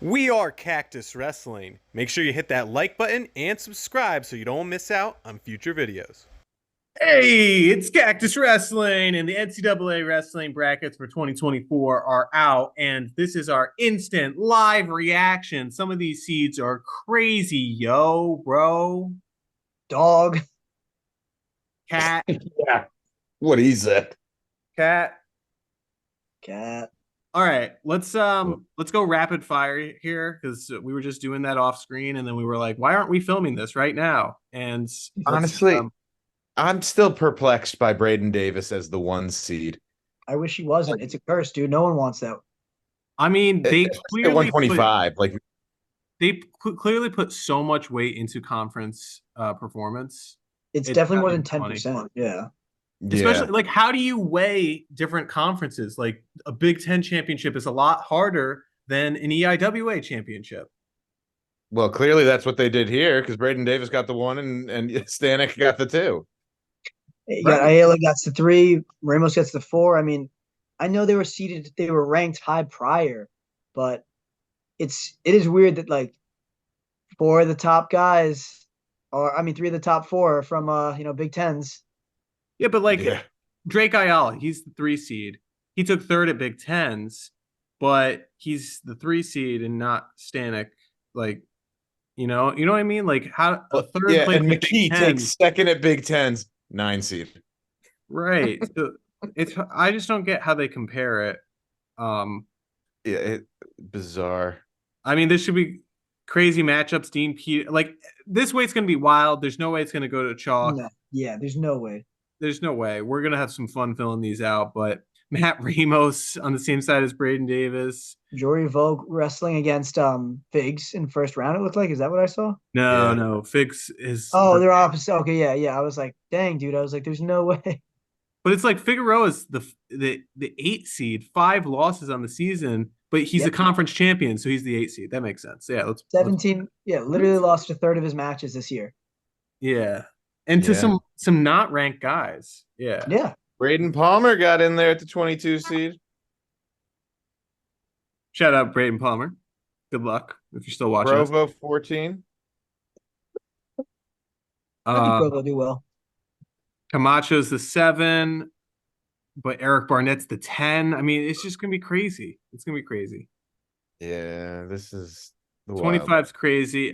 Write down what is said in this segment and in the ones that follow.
We are Cactus Wrestling. Make sure you hit that like button and subscribe so you don't miss out on future videos. Hey, it's Cactus Wrestling, and the NCAA wrestling brackets for 2024 are out, and this is our instant live reaction. Some of these seeds are crazy, yo, bro. Dog. Cat, Yeah, what he said. cat. Cat. All right, let's go rapid fire here because we were just doing that off screen, and then we were like, why aren't we filming this right now? And Honestly, I'm still perplexed by Braden Davis as the 1 seed. I wish he wasn't. It's a curse, dude. No one wants that. I mean, they At clearly put 125. clearly put so much weight into conference performance. It's It's definitely more not than even funny. 10%. Yeah. Especially like, how do you weigh different conferences? Like a Big Ten championship is a lot harder than an EIWA championship. Well, clearly that's what they did here because Braden Davis got the 1 and Stanek got the 2. You got Ayala gets the 3. Ramos gets the 4. I mean, I know they were ranked high prior, but it is weird that like 4 of the top guys, or I mean 3 of the top 4 are from Big Tens. Yeah, but like Drake Ayala, he's the 3 seed. He took 3rd at Big Tens, but he's the 3 seed and not Stanek. Like, you know what I mean? Like how a third place and at McKee Big takes 2nd at Big Tens, 9 seed. Right. So I just don't get how they compare it. Bizarre. I mean, this should be crazy matchups. Dean Peter, like this weight's gonna be wild. There's no way it's gonna go to chalk. No. Yeah, there's no way. There's no way. We're gonna have some fun filling these out. But Matt Ramos on the same side as Braden Davis. Jory Vogue wrestling against Figs in first round, it looked like. Is that what I saw? No. Figs is they're opposite. Okay, yeah. I was like, dang, dude. I was like, there's no way. But it's like Figueroa is the 8 seed, 5 losses on the season, but he's a conference champion, so he's the 8 seed. That makes sense. Yeah, let's 17. Literally lost a third of his matches this year. Yeah. And to some not ranked guys. Yeah. Yeah. Braden Palmer got in there at the 22 seed. Shout out Braden Palmer. Good luck if you're still watching. Provo 14. I think Provo will do well. Camacho's the 7, but Eric Barnett's the 10. I mean, it's just gonna be crazy. It's gonna be crazy. Yeah, this is the 25's crazy.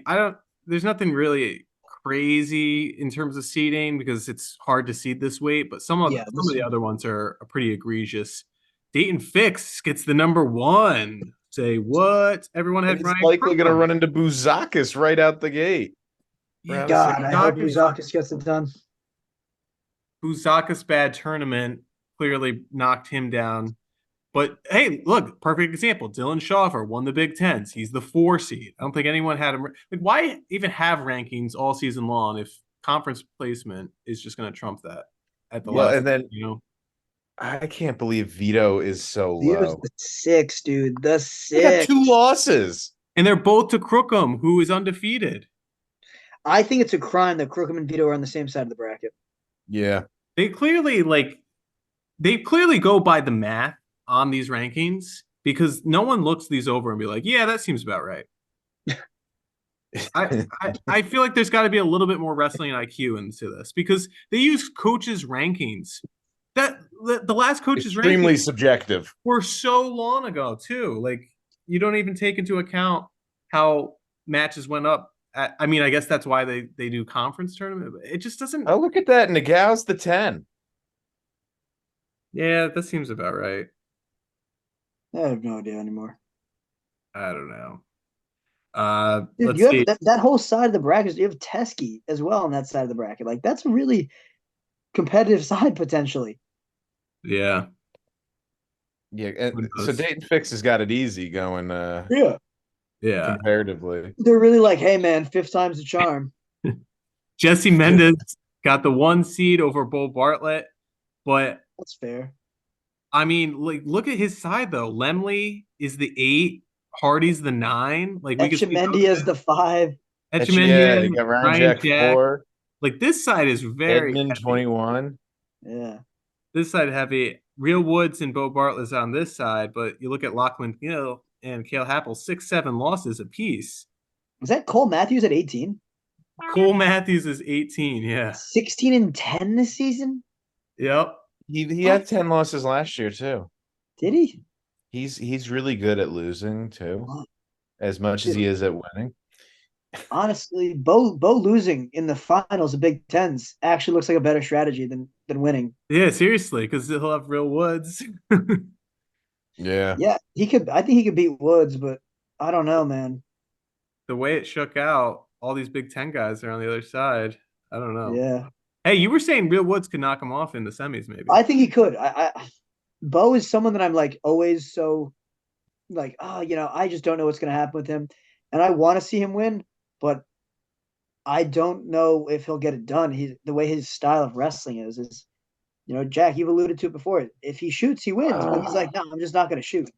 There's nothing really crazy in terms of seeding because it's hard to seed this weight, but some of the other ones are pretty egregious. Dayton Fix gets the number 1. Say what? Everyone had He's likely going to run into Bouzakis right out the gate. Yeah, God, I hope Bouzakis gets it done. Bouzakis' bad tournament clearly knocked him down. But hey, look, perfect example. Dylan Schaufer won the Big Tens. He's the 4 seed. I don't think anyone had him. Like, why even have rankings all season long if conference placement is just going to trump that at the last? And then I can't believe Vito is so Vito's low. The 6, dude. The 6. They got 2 losses. And they're both to Crookham, who is undefeated. I think it's a crime that Crookham and Vito are on the same side of the bracket. Yeah. They clearly go by the math on these rankings because no one looks these over and be like, yeah, that seems about right. I feel like there's got to be a little bit more wrestling IQ into this because they use coaches' rankings. That the last coaches' extremely rankings subjective were so long ago too. Like you don't even take into account how matches went up. I mean, I guess that's why they do conference tournament. But it just doesn't. Oh, look at that. Nagau's the 10. Yeah, that seems about right. I have no idea anymore. I don't know. Dude, let's you see. have that whole side of the bracket. You have Teskey as well on that side of the bracket. Like that's a really competitive side potentially. Yeah. Yeah. So Dayton Fix has got it easy going. Yeah. Comparatively, they're really like, hey man, 5th time's the charm. Jesse Mendez got the 1 seed over Bo Bartlett, but that's fair. I mean, like, look at his side though. Lemley is the 8, Hardy's the 9. Like we Etchemendy is the 5. Yeah, you got Ryan Jack 4. Like this side is very Edmund heavy. 21. Yeah. This side heavy. Real Woods and Bo Bartlett's on this side, but you look at Lachlan Gill and Cale Happel 6-7 losses apiece. Was that Cole Matthews at 18? Cole Matthews is 18. Yeah. 16-10 this season? Yep. He had 10 losses last year too. Did he? He's really good at losing too, Oh, as much as he is at winning. honestly, Bo losing in the finals of Big Tens actually looks like a better strategy than winning. Yeah, seriously, because he'll have real Woods. Yeah. Yeah, he could. I think he could beat Woods, but I don't know, man. The way it shook out, all these Big Ten guys are on the other side. I don't know. Yeah, Hey, you were saying real Woods could knock him off in the semis, maybe. I think he could. Bo is someone that I'm like always so like, oh, I just don't know what's gonna happen with him, and I want to see him win, but I don't know if he'll get it done. The way his style of wrestling is, Jack, you've alluded to it before. If he shoots, he wins, but he's like, no, I'm just not gonna shoot.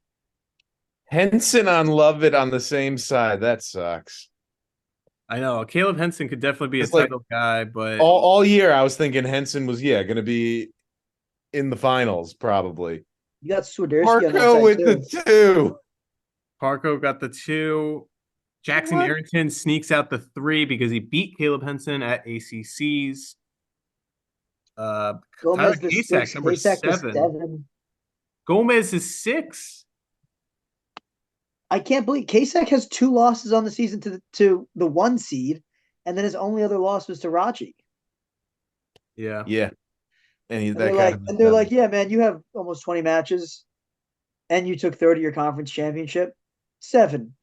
Henson on Lovett on the same side. That sucks. I know Caleb Henson could definitely be a It's like title guy, but All year I was thinking Henson was going to be in the finals probably. You got Swiderski on that Marco side with too. the 2. Parco got the 2. Jackson What? Arrington sneaks out the 3 because he beat Caleb Henson at ACCs. Tyler Gomez the Kasek, 6, number Kasek the 7. 7. Gomez is 6. I can't believe Kasek has 2 losses on the season to the 1 seed, and then his only other loss was to Rachi. Yeah. Yeah. And he's And that they're kind like, of and they're like, yeah, man, you have almost 20 matches, and you took third of your conference championship. 7.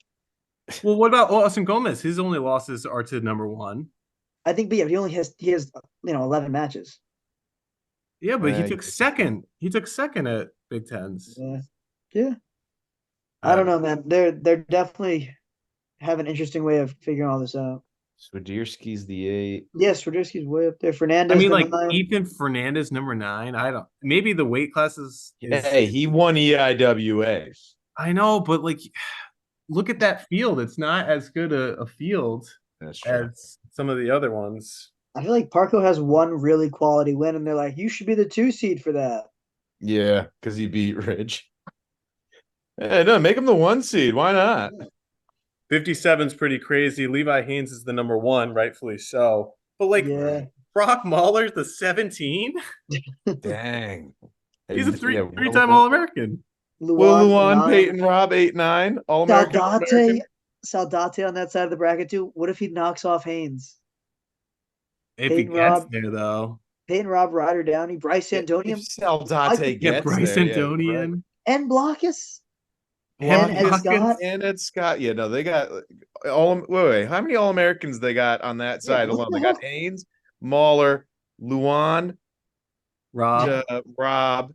Well, what about Austin Gomez? His only losses are to number 1. I think, but yeah, he has 11 matches. Yeah, but he Yeah, took second. He took second at Big Tens. Yeah. I don't know, man. They're definitely have an interesting way of figuring all this out. Swiderski's the 8. Yes, Swiderski's way up there. Fernandez, I mean, number like 9. Ethan Fernandez, number 9. I don't. Maybe the weight classes. Hey, he won EIWAs. I know, but like, look at that field. It's not as good a field That's true. as some of the other ones. I feel like Parco has one really quality win, and they're like, you should be the 2 seed for that. Yeah, because he beat Ridge. Hey, no, make him the 1 seed. Why not? 57's pretty crazy. Levi Haynes is the number 1, rightfully so. But like, Yeah. Brock Mahler's the 17. Dang. He's a three-time Will All-American. Luan, 9. Peyton, Rob, 8-9, All-American. Saldate on that side of the bracket too. What if he knocks off Haynes? If he Peyton gets Robb. there, though. Peyton Robb, Ryder Downey, Bryce If Antonium, Saldate Yeah, gets Bryce there, Antonian. and Blockus. And Ed Scott. And Ed Scott. Yeah, no, they got wait. How many All-Americans they got on that side what alone? the They got hell? Haynes, Mahler, Luan, Rob. Rob,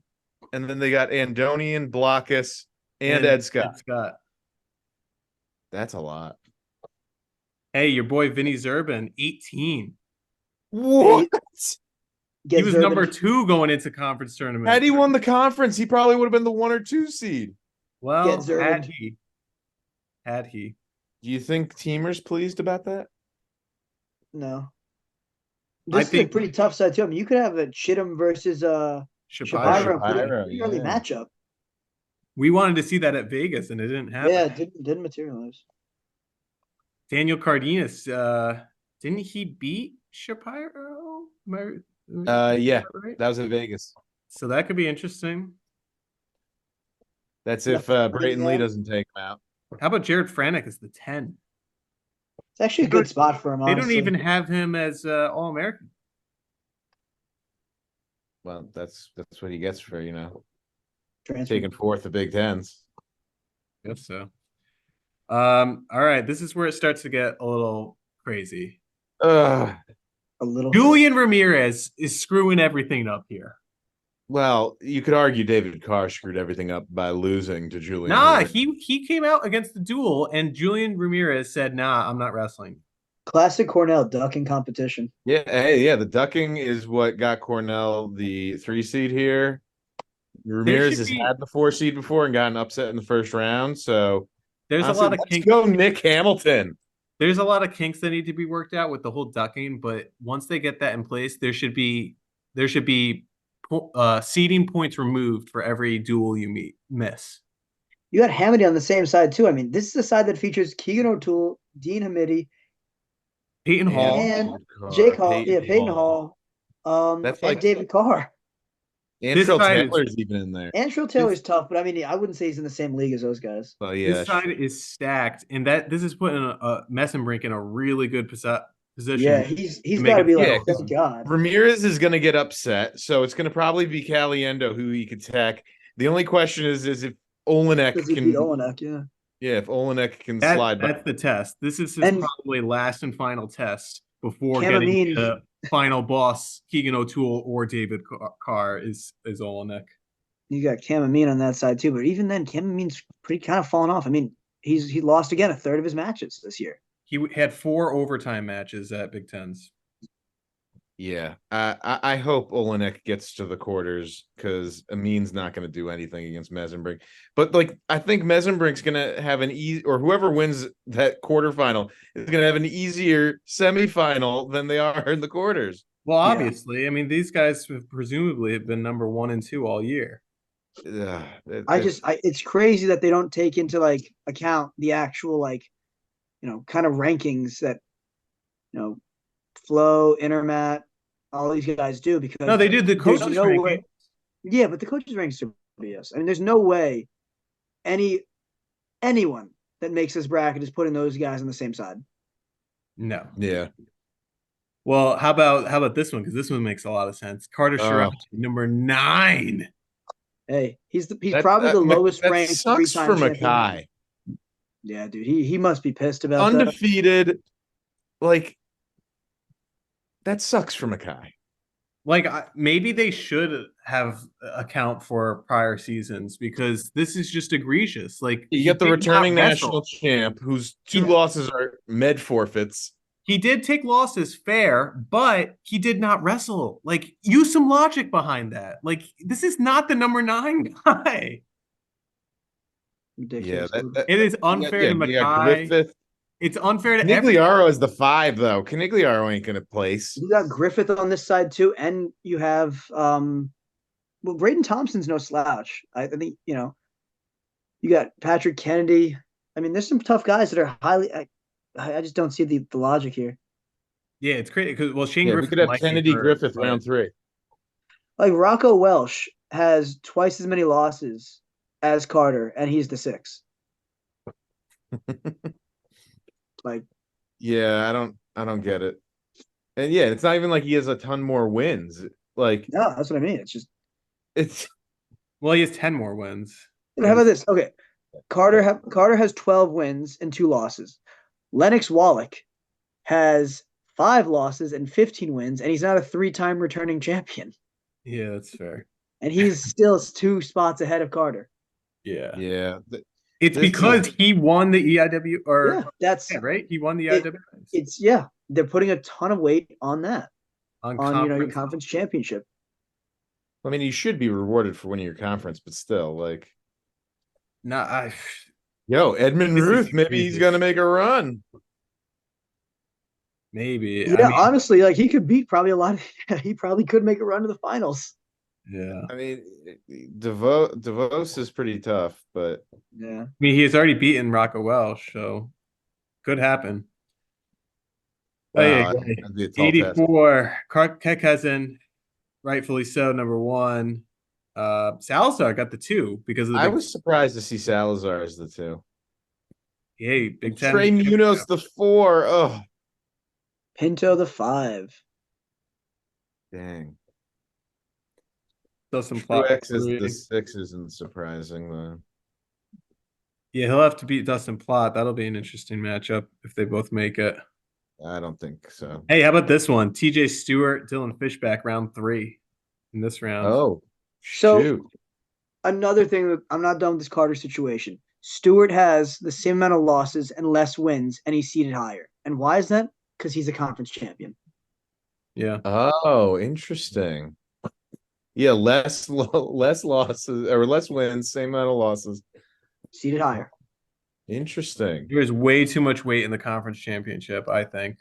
and then they got Andonian, Blockus, and Ed Scott. That's a lot. Hey, your boy Vinny Zurban, 18. What? He was number 2 going into conference tournament. Had he won the conference, he probably would have been the 1 or 2 seed. Well, Zurban. had he. Do you think Teamer's pleased about that? No. I This is think- a pretty tough side too. I mean, you could have a Chittum versus Shapiro. Shapiro, pretty early yeah. matchup. We wanted to see that at Vegas, and it didn't happen. Yeah, it didn't materialize. Daniel Cardenas, didn't he beat Shapiro? Yeah, Right? that was in Vegas. So that could be interesting. That's Yeah, if Brayton Lee doesn't take him out. How about Jared Franick as the 10? It's actually a good spot for him. They don't honestly. even have him as All-American. Well, that's what he gets for transfer. taking 4th the Big Tens. Guess so. All right, this is where it starts to get a little crazy. A little. Julian Ramirez is screwing everything up here. Well, you could argue David Carr screwed everything up by losing to Julian. Nah, Ramirez. he came out against the duel, and Julian Ramirez said, "Nah, I'm not wrestling." Classic Cornell ducking competition. Yeah, hey, yeah, the ducking is what got Cornell the 3 seed here. Ramirez has had the 4 seed before and gotten upset in the first round. So There's honestly, a lot of let's kinks. go Nick Hamilton. There's a lot of kinks that need to be worked out with the whole ducking, but once they get that in place, there should be seeding points removed for every duel you miss. You got Hamity on the same side too. I mean, this is a side that features Keegan O'Toole, Dean Hamidi, Peyton Hall. and Jake Hall. Peyton Yeah, Peyton Hall. That's And like David Carr. This Antrell side is Taylor's even in there. Antrell Taylor's tough, but I mean, I wouldn't say he's in the same league as those guys. Well, yeah, this side is stacked, and that this is putting a Messenbrink in a really good position. Yeah, he's to got to make be it like, Yeah, oh, 'cause thank God. Ramirez is going to get upset, so it's going to probably be Caliendo who he could tech. The only question is if Olenek Does he can, beat Olenek? Yeah. if Olenek can slide That's back. the test. This is his And probably last and final test before Cam getting Amin, the final boss, Keegan O'Toole or David Carr is Olenek. you got Cam Amin on that side too, but even then, Cam Amin's pretty kind of fallen off. I mean, he lost again a third of his matches this year. He had 4 overtime matches at Big Tens. Yeah, I hope Olenek gets to the quarters because Amin's not going to do anything against Mesenbrink. But like, I think Mesenbrink's going to have an easy, or whoever wins that quarterfinal is going to have an easier semifinal than they are in the quarters. Well, obviously, I mean, these guys have presumably have been number 1 and 2 all year. It's crazy that they don't take into like account the actual like, kind of rankings that, Flo, Intermat, all these guys do because No, they did the coaches ranking. way. Yeah, but the coaches rankings are BS. I mean, there's no way anyone that makes this bracket is putting those guys on the same side. No. Yeah. Well, how about this one? Because this one makes a lot of sense. Carter Starocci, number 9. Hey, he's probably the lowest ranked sucks for Mackay. Yeah, dude, he must be pissed about Undefeated, that. Like that sucks for Mackay. Like maybe they should have account for prior seasons because this is just egregious. Like you get the returning national champ whose 2 losses are med forfeits. He did take losses, fair, but he did not wrestle. Like, use some logic behind that. Like, this is not the number 9 guy. Ridiculous. Yeah, it is unfair to Mackay. It's unfair to Canigliaro is the 5, though. Canigliaro ain't gonna place. You got Griffith on this side too, and you have Braden Thompson's no slouch. I think you got Patrick Kennedy. I mean, there's some tough guys that are highly. I just don't see the logic here. Yeah, it's crazy because Shane Griffith. We could have Kennedy Griffith round 3. Like Rocco Welsh has twice as many losses as Carter, and he's the 6. Like, yeah, I don't get it. And yeah, it's not even like he has a ton more wins. Like, no, that's what I mean. It's well, he has 10 more wins. How about this? Okay, Carter has 12 wins and 2 losses. Lennox Wallach has 5 losses and 15 wins, and he's not a 3-time returning champion. Yeah, that's fair. And he's still 2 spots ahead of Carter. Yeah. Yeah. It's because he won the EIW right. He won the EIW. They're putting a ton of weight on that. On your conference championship. I mean, you should be rewarded for winning your conference, but still, like, Edmund Ruth, maybe he's gonna make a run. Maybe. Yeah, I mean, honestly, like he could beat probably a lot of. He probably could make a run to the finals. Yeah, I mean, DeVos is pretty tough, but yeah, I mean, he has already beaten Rocco Welsh, so could happen. Wow, 84. Kekhezen, rightfully so, number 1. Salazar got the 2 because of the. I was surprised to see Salazar as the 2. Hey, Big Ten. Trey Munoz the 4. Oh, Pinto the 5. Dang. Dustin Truex is the 6 isn't surprising though. Yeah, he'll have to beat Dustin Plott. That'll be an interesting matchup if they both make it. I don't think so. Hey, how about this one? TJ Stewart, Dylan Fishback, round 3 in this round. Oh, so another thing that I'm not done with this Carter situation. Stewart has the same amount of losses and less wins, and he's seated higher. And why is that? Because he's a conference champion. Yeah. Oh, interesting. Yeah, less losses or less wins, same amount of losses. Seated higher. Interesting. There's way too much weight in the conference championship, I think.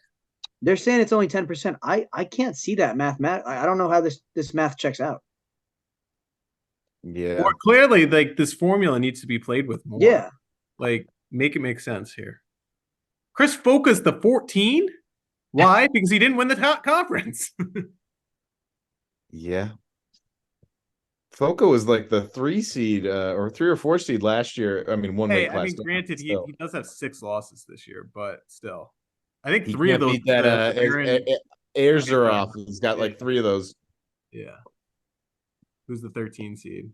They're saying it's only 10%. I can't see that math. I don't know how this math checks out. Yeah. Or clearly, like this formula needs to be played with more. Yeah. Like make it make sense here. Chris Foca's the 14. Why? Because he didn't win the top conference. Yeah. Foco was like the 3 seed or 3 or 4 seed last year. I mean, one Hey, weight I class mean, down, granted, still. he does have 6 losses this year, but still, I think He 3 of can't those beat that the Aaron. airs are off. He's got like 3 of those. Yeah. Who's the 13 seed?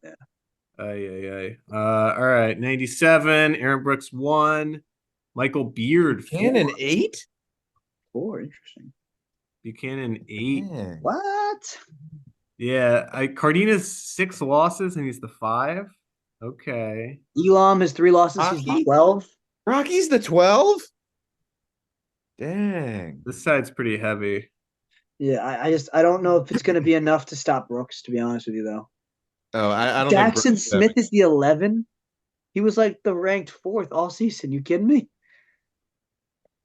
Yeah. All right. 97. Aaron Brooks 1. Michael Beard 4. Cannon 8? 4, interesting. Buchanan 8. Man. What? Yeah. Cardina's 6 losses and he's the 5. Okay. Elam has 3 losses. He's the Rocky? 12. Rocky's the 12? Dang. This side's pretty heavy. Yeah, I don't know if it's going to be enough to stop Brooks, to be honest with you, though. Oh, I don't Jackson think Smith is the 11. He was like the ranked 4th all season. You kidding me?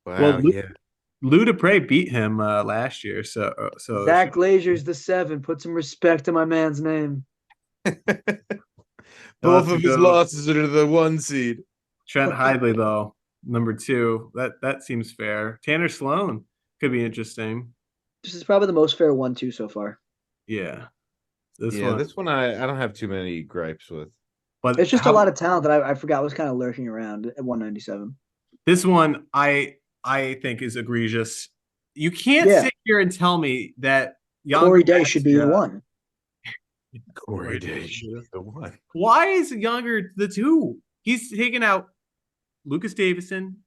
Wow, Well, yeah. Lou Dupre beat him last year, so Zach Glazer's the 7. Put some respect to my man's name. Both of his losses are to the 1 seed. Trent Hidley though, number 2. That seems fair. Tanner Sloan could be interesting. This is probably the most fair 1-2 so far. Yeah, This one I don't have too many gripes with. But It's just a lot of talent that I forgot was kind of lurking around at 197. This one I think is egregious. You can't sit here and tell me that Corey Day should be 1. Corey Day should be the 1. Why is Younger the 2? He's taken out Lucas Davison,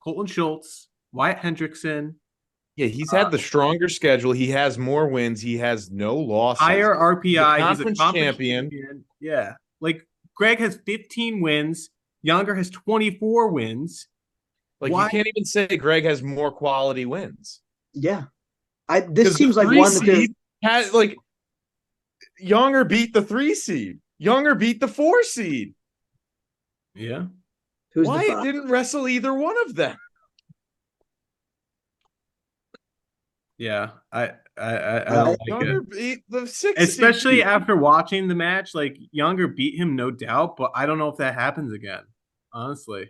Colton Schultz, Wyatt Hendrickson. Yeah, he's had the stronger schedule. He has more wins. He has no losses. Higher RPI. He's a conference champion. Yeah. Like Greg has 15 wins. Younger has 24 wins. Like you can't even say Greg has more quality wins. Yeah. This seems like one that had like Younger beat the 3 seed. Younger beat the 4 seed. Yeah. Wyatt didn't wrestle either one of them. Yeah, I don't like Younger it. beat the 6 Especially seed. after watching the match, like Younger beat him, no doubt, but I don't know if that happens again. Honestly.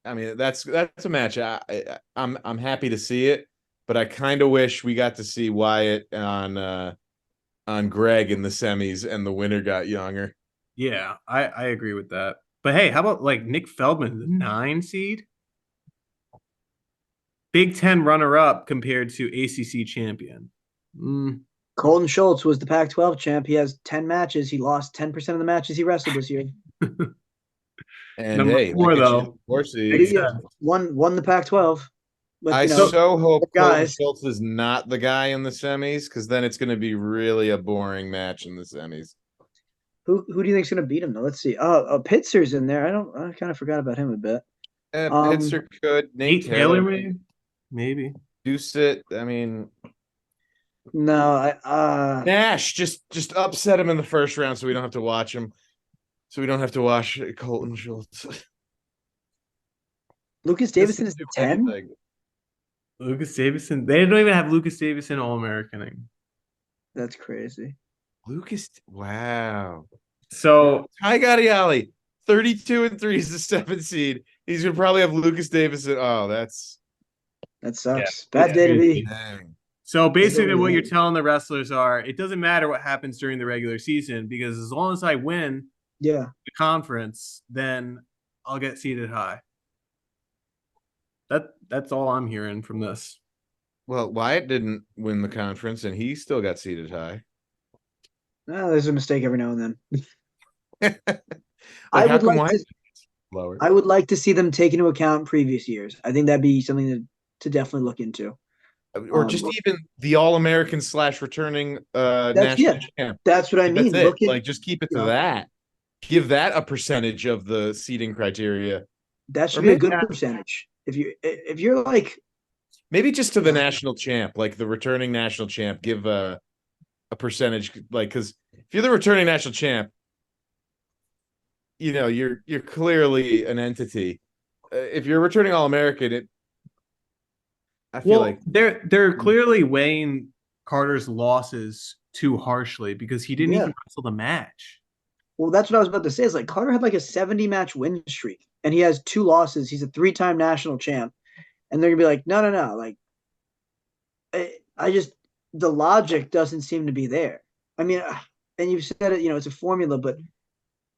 I mean, that's a match. I'm happy to see it, but I kind of wish we got to see Wyatt on Greg in the semis and the winner got Younger. Yeah, I agree with that. But hey, how about like Nick Feldman, the 9 seed? Big 10 runner-up compared to ACC champion. Colton Schultz was the Pac-12 champ. He has 10 matches. He lost 10% of the matches he wrestled this year. And Number hey, 4 though. 4 seed. Won the Pac-12. But, I so hope Colton Schultz is not the guy in the semis, because then it's going to be really a boring match in the semis. Who do you think's going to beat him though? Let's see. Pitzer's in there. I kind of forgot about him a bit. Pitzer could. Nate Taylor maybe. Doucet. I mean, no. Nash just upset him in the first round, so we don't have to watch him. So we don't have to watch Colton Schultz. Lucas Davison is the 10. Lucas Davison. They don't even have Lucas Davison All-Americaning. That's crazy. Wow. So Ty Gadiali, 32-3 is the 7th seed. He's gonna probably have Lucas Davison. Oh, that sucks. Bad day to be. So basically what you're telling the wrestlers are, it doesn't matter what happens during the regular season, because as long as I win the conference, then I'll get seated high. That's all I'm hearing from this. Well, Wyatt didn't win the conference, and he still got seated high. No, there's a mistake every now and then. I would like to see them take into account previous years. I think that'd be something to definitely look into. Or just even the All-American / returning national champ. That's what I mean. Just keep it to that. Give that a percentage of the seeding criteria. That should be a good percentage. If you're like, maybe just to the national champ, like the returning national champ, give a percentage, like, because if you're the returning national champ, you know you're clearly an entity. If you're returning All-American, I feel like they're clearly weighing Carter's losses too harshly because he didn't Yeah. even wrestle the match. Well, that's what I was about to say. Is like Carter had like a 70 match win streak, and he has 2 losses. He's a 3-time national champ, and they're gonna be like, no, no, no. Like, I just the logic doesn't seem to be there. I mean, and you've said it. It's a formula, but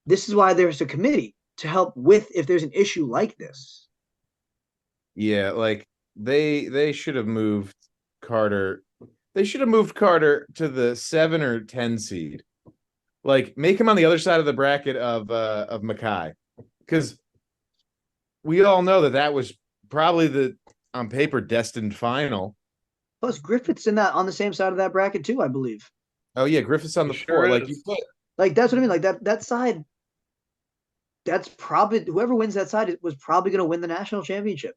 this is why there's a committee to help with if there's an issue like this. Yeah, like they should have moved Carter. They should have moved Carter to the 7 or 10 seed. Like make him on the other side of the bracket of Mackay, because we all know that was probably the on paper destined final. Plus, Griffith's on the same side of that bracket too, I believe. Oh yeah, Griffith's on the Sure 4. Like is. you put, Like that's what I mean. Like that side. That's probably whoever wins that side was probably going to win the national championship.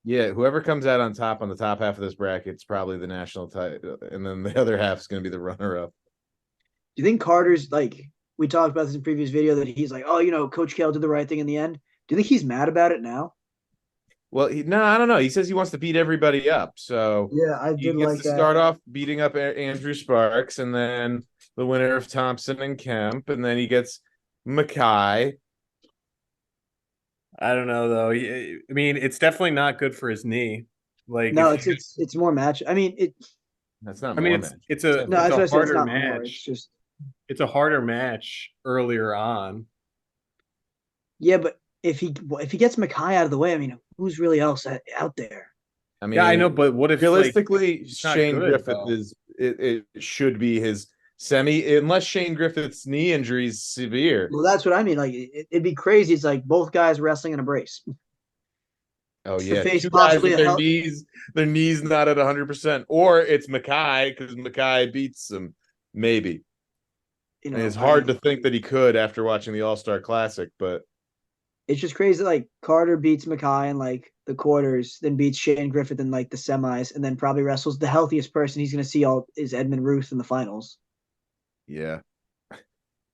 yeah, whoever comes out on top on the top half of this bracket is probably the national title, and then the other half is going to be the runner up. Do you think Carter's like we talked about this in previous video that he's like, oh, Coach Kale did the right thing in the end? Do you think he's mad about it now? Well, no, I don't know. He says he wants to beat everybody up, so Yeah, I he did gets like to that. start off beating up Andrew Sparks, and then the winner of Thompson and Kemp, and then he gets Mackay. I don't know though. I mean, it's definitely not good for his knee. Like, No, if you- it's more match. I mean, That's not I mean, more it's match. it's a no, it's that's what a I said. It's harder not more. match. It's just It's a harder match earlier on. yeah, but if he gets Mackay out of the way, I mean, who's really else out there? I mean, Yeah, I know, but what if realistically, it's not Shane good, Griffith though? it should be his semi, unless Shane Griffith's knee injury is severe. Well, that's what I mean. Like it'd be crazy. It's like both guys wrestling in a brace. Oh To yeah, face 2 guys possibly with a their knees not at 100%, or it's Mackay because Mackay beats him. Maybe and it's hard to think that he could after watching the All-Star Classic, but it's just crazy. Like Carter beats Mackay in like the quarters, then beats Shane Griffith in like the semis, and then probably wrestles the healthiest person he's going to see all is Edmund Ruth in the finals. yeah.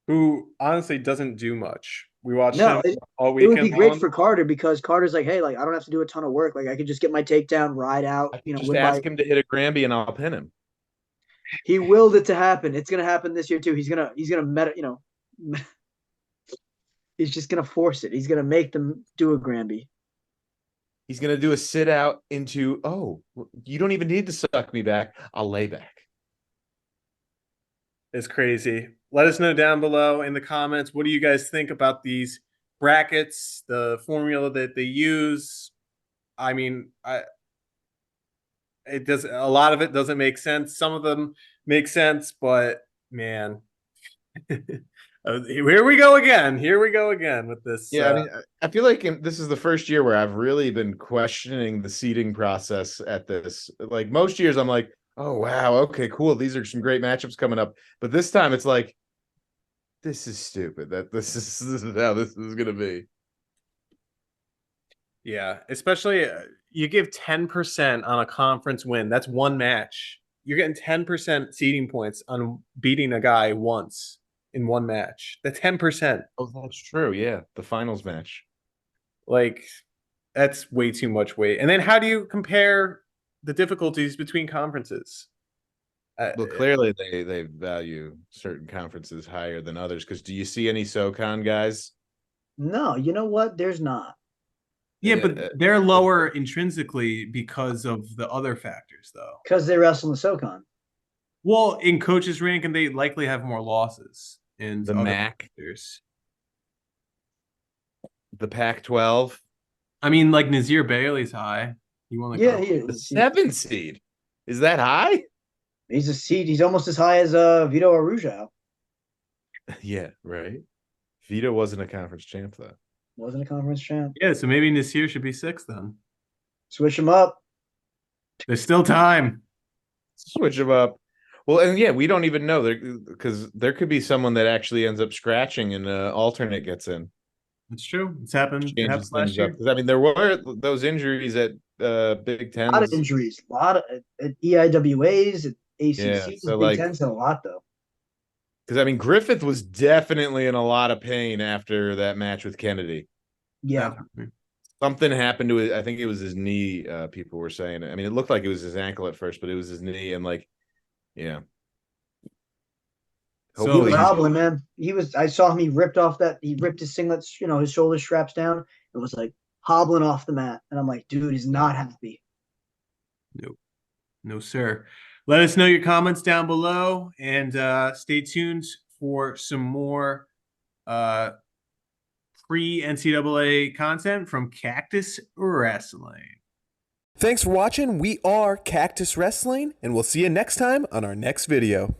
Who honestly doesn't do much. We watched No, him all it weekend would be great long. for Carter because Carter's like, hey, like I don't have to do a ton of work. Like I could just get my takedown, ride out, I could just win ask by. him to hit a Granby and I'll pin him. He willed it to happen. It's gonna happen this year too. He's gonna he's just gonna force it. He's gonna make them do a Granby. He's gonna do a sit out into, oh, you don't even need to suck me back. I'll lay back. It's crazy. Let us know down below in the comments. What do you guys think about these brackets, the formula that they use? I mean, it does a lot of it doesn't make sense. Some of them make sense, but man, here we go again. Here we go again with this. Yeah, I mean, I feel like this is the first year where I've really been questioning the seeding process at this. Like most years, I'm like, oh, wow, okay, cool. These are some great matchups coming up. But this time it's like, this is stupid. This is how this is going to be. Yeah, especially you give 10% on a conference win. That's one match. You're getting 10% seeding points on beating a guy once in one match. That's 10%. Oh, that's true. Yeah, the finals match. Like, that's way too much weight. And then how do you compare the difficulties between conferences? Well, clearly they value certain conferences higher than others. Because do you see any SoCon guys? No, you know what? There's not. Yeah, but they're lower intrinsically because of the other factors, though. Because they wrestle in the SoCon. Well, in coaches' rank, and they likely have more losses in The other MAC, factors. the Pac-12. I mean, like Nazir Bailey's high. He won the Yeah, conference. he The is. 7 seed. Is that high? He's a seed. He's almost as high as Vito Arujau. Yeah, right. Vito wasn't a conference champ though. Wasn't a conference champ. Yeah, so maybe Nasir should be 6th then. Switch him up. There's still time. Switch them up. Well, and yeah, we don't even know because there could be someone that actually ends up scratching and alternate gets in. It's true. It's happened. It happened Changes last things year. up. 'Cause, I mean, there were those injuries at Big A lot of Tens. injuries. A lot of at EIWAs, at ACCs, Yeah, so Big like- Tens had a lot though. Because I mean, Griffith was definitely in a lot of pain after that match with Kennedy. Yeah. Definitely. Something happened to it. I think it was his knee. People were saying. I mean, it looked like it was his ankle at first, but it was his knee, and like Yeah. So He was Hopefully- hobbling, man. I saw him. He ripped his singlets, his shoulder straps down. It was like hobbling off the mat, and I'm like, dude, he's not happy. Nope. No, sir. Let us know your comments down below, and stay tuned for some more pre-NCAA content from Cactus Wrestling. Thanks for watching. We are Cactus Wrestling, and we'll see you next time on our next video.